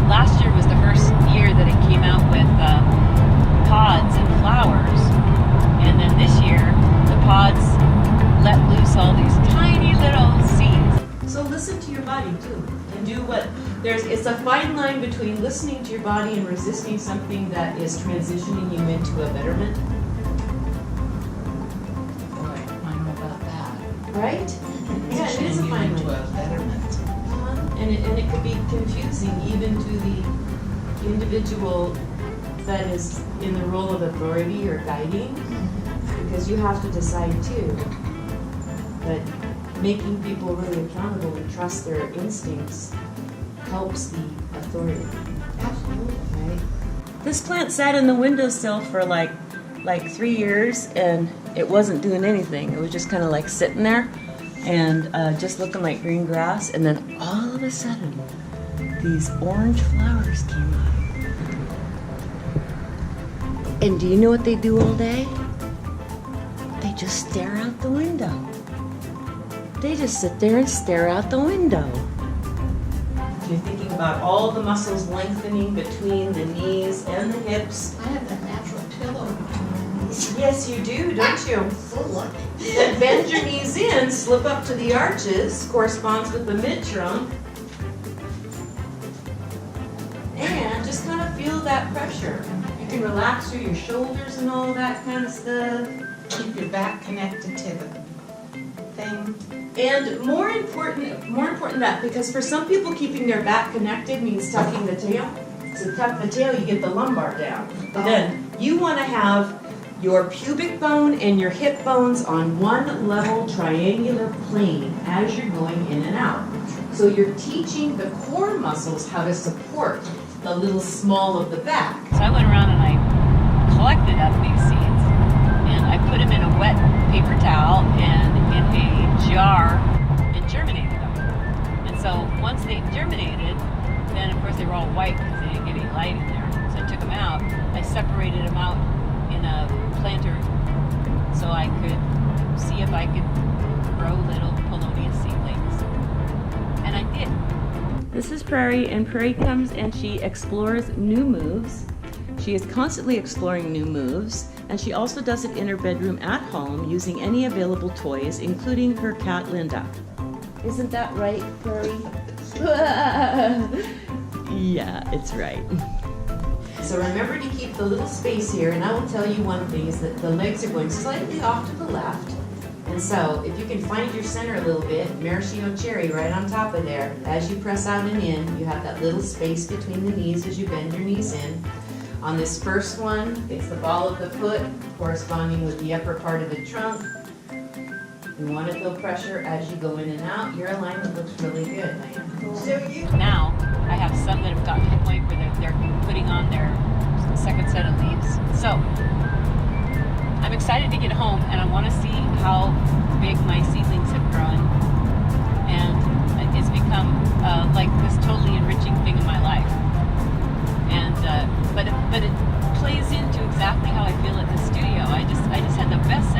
Last year was the first year that it came out with pods and flowers, and then this year the pods let loose all these tiny little seeds. So listen to your body too, and do what it's a fine line between listening to your body and resisting something that is transitioning you into a betterment. Boy, I know about that. Right? Yeah, it is a fine line. To a betterment. And it could be confusing even to the individual that is in the role of authority or guiding, because you have to decide too. But making people really accountable and trust their instincts helps the authority. Absolutely. Right? This plant sat in the windowsill for like 3 years, and it wasn't doing anything. It was just kind of like sitting there and just looking like green grass, and then all of a sudden these orange flowers came out. And do you know what they do all day? They just stare out the window. They just sit there and stare out the window. You're thinking about all the muscles lengthening between the knees and the hips. I have that natural pillow between my knees. Yes, you do, don't you? So lucky. Then bend your knees in, slip up to the arches, corresponds with the mid-trunk. And just kind of feel that pressure. You can relax through your shoulders and all that kind of stuff. Keep your back connected to the thing. And more important than that, because for some people keeping their back connected means tucking the tail. So tuck the tail, you get the lumbar down. But then you want to have your pubic bone and your hip bones on one level triangular plane as you're going in and out. So you're teaching the core muscles how to support the little small of the back. So I went around and I collected up these seeds, and I put them in a wet paper towel and in a jar and germinated them. And so once they germinated, then of course they were all white because they didn't get any light in there. So I took them out. I separated them out in a planter so I could see if I could grow little Pilates seedlings. And I did. This is Prairie, and Prairie comes and she explores new moves. She is constantly exploring new moves, and she also does it in her bedroom at home using any available toys, including her cat Linda. Isn't that right, Prairie? Yeah, it's right. So remember to keep the little space here, and I will tell you one thing is that the legs are going slightly off to the left. And so if you can find your center a little bit, maraschino cherry right on top of there, as you press out and in, you have that little space between the knees as you bend your knees in. On this first one, it's the ball of the foot corresponding with the upper part of the trunk. You want to feel pressure as you go in and out. Your alignment looks really good, Diane. Now, I have some that have gotten to the point where they're putting on their second set of leaves. So, I'm excited to get home, and I want to see how big my seedlings have grown. And it's become like this totally enriching thing in my life. And but it plays into exactly how I feel at the studio. I just had the best